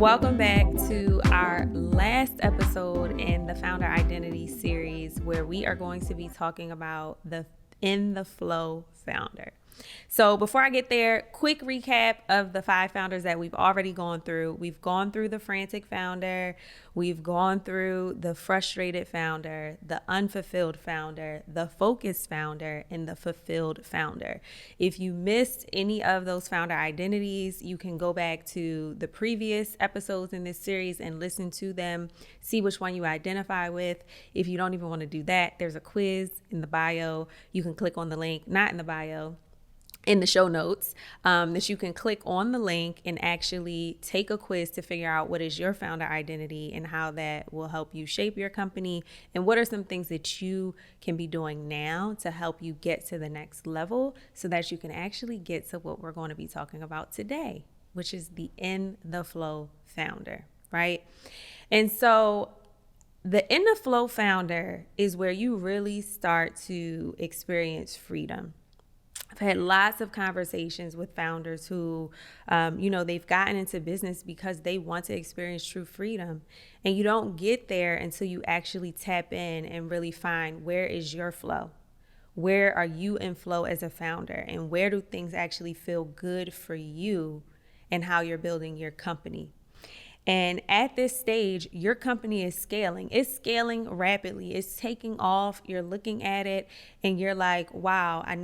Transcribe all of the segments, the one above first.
Welcome back to our last episode in the Founder Identities Series, where we are going to be talking about the In the Flow founder. So before I get there, quick recap of the 5 founders that we've already gone through. We've gone through the frantic founder, we've gone through the frustrated founder, the unfulfilled founder, the focused founder, and the fulfilled founder. If you missed any of those founder identities, you can go back to the previous episodes in this series and listen to them, see which one you identify with. If you don't even want to do that, there's a quiz in the bio. You can click on the link, not in the bio, in the show notes, that you can click on the link and actually take a quiz to figure out what is your founder identity and how that will help you shape your company, and what are some things that you can be doing now to help you get to the next level so that you can actually get to what we're going to be talking about today, which is the In the Flow founder, right? And so the In the Flow founder is where you really start to experience freedom. I've had lots of conversations with founders who, they've gotten into business because they want to experience true freedom. And you don't get there until you actually tap in and really find, where is your flow? Where are you in flow as a founder? And where do things actually feel good for you and how you're building your company? And at this stage, your company is scaling. It's scaling rapidly. It's taking off. You're looking at it and you're like, wow, I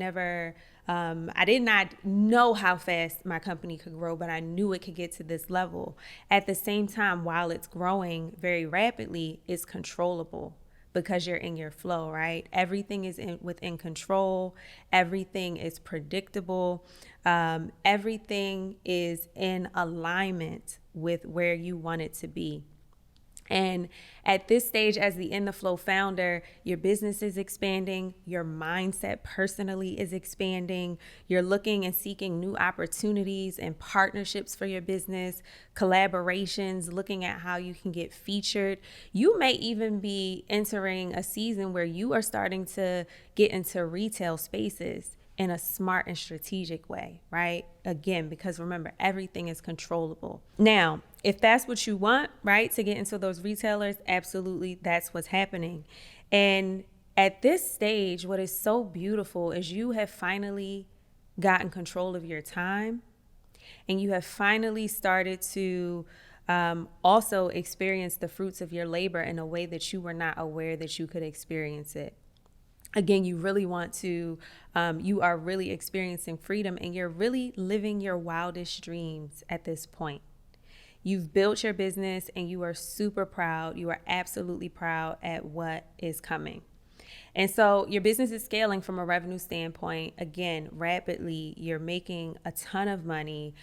did not know how fast my company could grow, but I knew it could get to this level. At the same time, while it's growing very rapidly, it's controllable because you're in your flow, right? Everything is within control. Everything is predictable. Everything is in alignment with where you want it to be. And at this stage, as the In the Flow founder, your business is expanding, your mindset personally is expanding, you're looking and seeking new opportunities and partnerships for your business, collaborations, looking at how you can get featured. You may even be entering a season where you are starting to get into retail spaces in a smart and strategic way, right? Again, because remember, everything is controllable. Now, if that's what you want, right, to get into those retailers, absolutely, that's what's happening. And at this stage, what is so beautiful is you have finally gotten control of your time, and you have finally started to also experience the fruits of your labor in a way that you were not aware that you could experience it. Again, you really want to, you are really experiencing freedom, and you're really living your wildest dreams at this point. You've built your business and you are super proud. You are absolutely proud at what is coming. And so your business is scaling from a revenue standpoint. Again, rapidly, you're making a ton of money,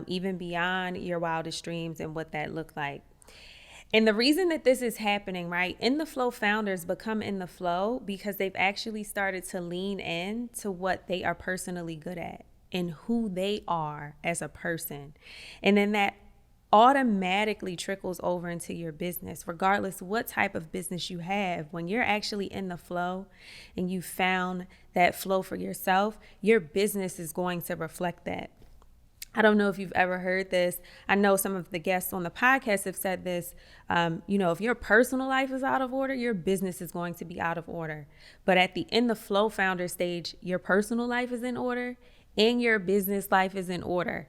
even beyond your wildest dreams and what that looked like. And the reason that this is happening, right, In the Flow founders become in the flow because they've actually started to lean in to what they are personally good at and who they are as a person. And then that automatically trickles over into your business, regardless what type of business you have. When you're actually in the flow and you found that flow for yourself, your business is going to reflect that. I don't know if you've ever heard this. I know some of the guests on the podcast have said this. If your personal life is out of order, your business is going to be out of order. But at the In the Flow founder stage, your personal life is in order and your business life is in order.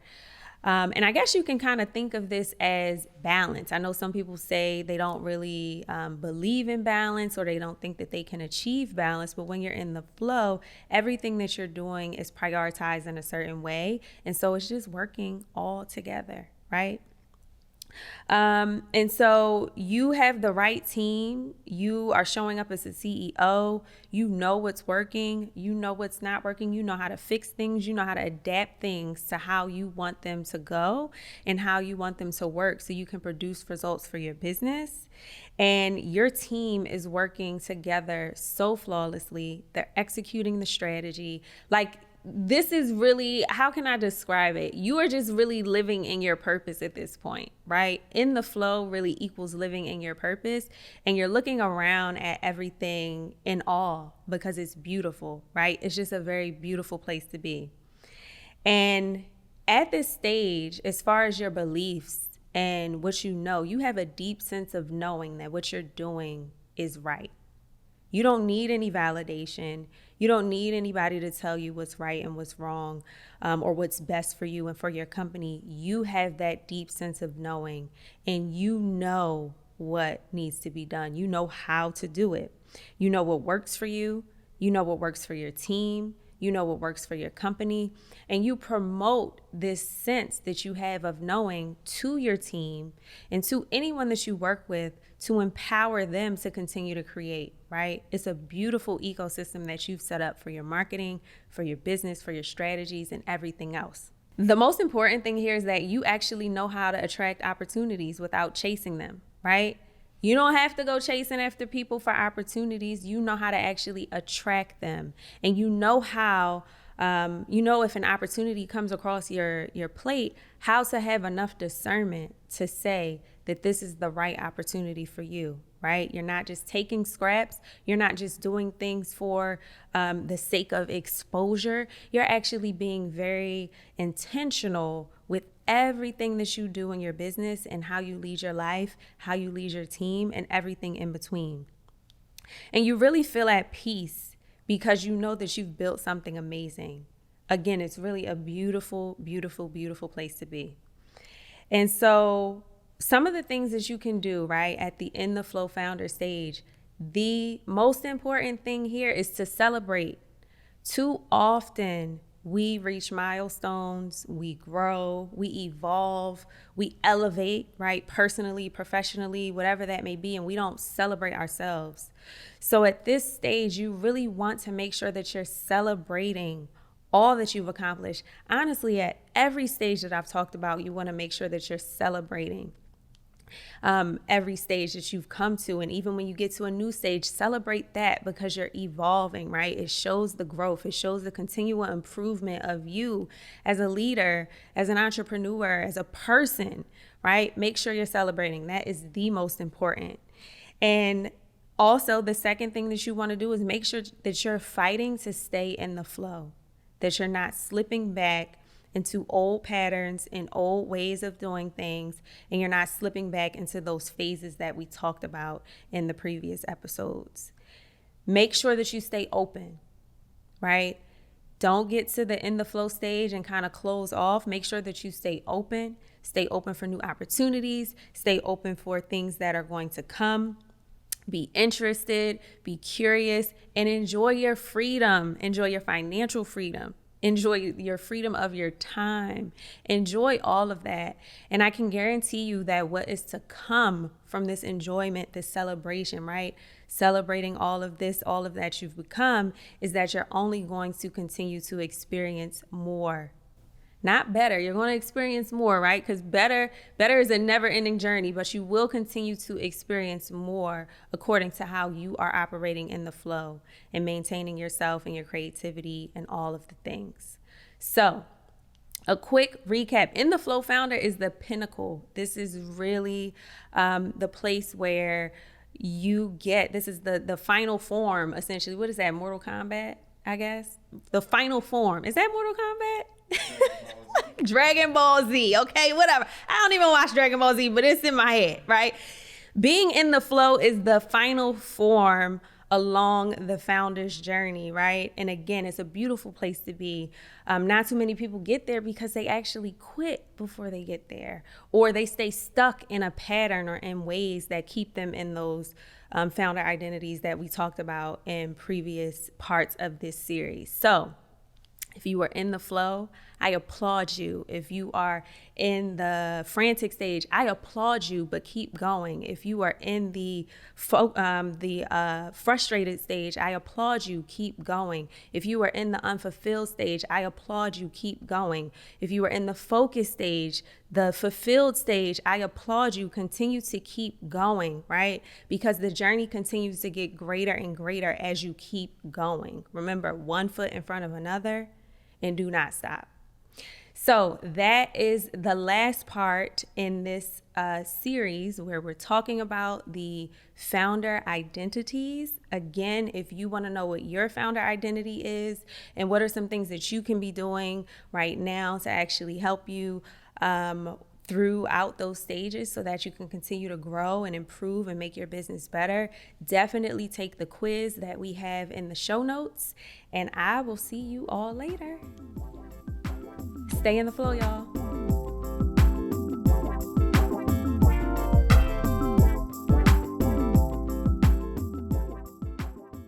And I guess you can kind of think of this as balance. I know some people say they don't really believe in balance, or they don't think that they can achieve balance. But when you're in the flow, everything that you're doing is prioritized in a certain way. And so it's just working all together, right? And so you have the right team. You are showing up as a CEO. You know what's working. You know what's not working. You know how to fix things. You know how to adapt things to how you want them to go and how you want them to work so you can produce results for your business. And your team is working together so flawlessly. They're executing the strategy. This is really, how can I describe it? You are just really living in your purpose at this point, right? In the flow really equals living in your purpose. And you're looking around at everything in awe because it's beautiful, right? It's just a very beautiful place to be. And at this stage, as far as your beliefs, and what you know, you have a deep sense of knowing that what you're doing is right. You don't need any validation. You don't need anybody to tell you what's right and what's wrong, or what's best for you and for your company. You have that deep sense of knowing, and you know what needs to be done. You know how to do it. You know what works for you. You know what works for your team. You know what works for your company. And you promote this sense that you have of knowing to your team and to anyone that you work with to empower them to continue to create, right? It's a beautiful ecosystem that you've set up for your marketing, for your business, for your strategies, and everything else. The most important thing here is that you actually know how to attract opportunities without chasing them, right? You don't have to go chasing after people for opportunities. You know how to actually attract them. And you know how, if an opportunity comes across your plate, how to have enough discernment to say that this is the right opportunity for you, right? You're not just taking scraps. You're not just doing things for the sake of exposure. You're actually being very intentional with everything that you do in your business and how you lead your life, how you lead your team, and everything in between. And you really feel at peace because you know that you've built something amazing. Again, it's really a beautiful, beautiful, beautiful place to be. And so some of the things that you can do, right, at the In the Flow founder stage, the most important thing here is to celebrate. Too often, we reach milestones, we grow, we evolve, we elevate, right? Personally, professionally, whatever that may be, and we don't celebrate ourselves. So at this stage, you really want to make sure that you're celebrating all that you've accomplished. Honestly, at every stage that I've talked about, you want to make sure that you're celebrating every stage that you've come to. And even when you get to a new stage, celebrate that because you're evolving, right? It shows the growth. It shows the continual improvement of you as a leader, as an entrepreneur, as a person, right? Make sure you're celebrating. That is the most important. And also, the second thing that you want to do is make sure that you're fighting to stay in the flow, that you're not slipping back into old patterns and old ways of doing things, and you're not slipping back into those phases that we talked about in the previous episodes. Make sure that you stay open, right? Don't get to the In the Flow stage and kind of close off. Make sure that you stay open for new opportunities, stay open for things that are going to come. Be interested, be curious, and enjoy your freedom. Enjoy your financial freedom. Enjoy your freedom of your time. Enjoy all of that. And I can guarantee you that what is to come from this enjoyment, this celebration, right? Celebrating all of this, all of that you've become, is that you're only going to continue to experience more. Not better. You're going to experience more, right? Because better is a never-ending journey, but you will continue to experience more according to how you are operating in the flow and maintaining yourself and your creativity and all of the things. So, a quick recap. In the Flow Founder is the pinnacle. This is really the place where you get, this is the final form, essentially. What is that, Mortal Kombat, I guess? The final form. Is that Mortal Kombat? Dragon Ball Z, okay, whatever. I don't even watch Dragon Ball Z, but it's in my head, right? Being in the flow is the final form along the founder's journey, right? And again, it's a beautiful place to be. Not too many people get there because they actually quit before they get there, or they stay stuck in a pattern or in ways that keep them in those founder identities that we talked about in previous parts of this series. So if you are in the flow, I applaud you. If you are in the frantic stage, I applaud you, but keep going. If you are in the frustrated stage, I applaud you, keep going. If you are in the unfulfilled stage, I applaud you, keep going. If you are in the focused stage, the fulfilled stage, I applaud you, continue to keep going, right? Because the journey continues to get greater and greater as you keep going. Remember, one foot in front of another, and do not stop. So that is the last part in this series where we're talking about the founder identities. Again, if you want to know what your founder identity is and what are some things that you can be doing right now to actually help you throughout those stages so that you can continue to grow and improve and make your business better, definitely take the quiz that we have in the show notes, and I will see you all later. Stay in the flow, y'all.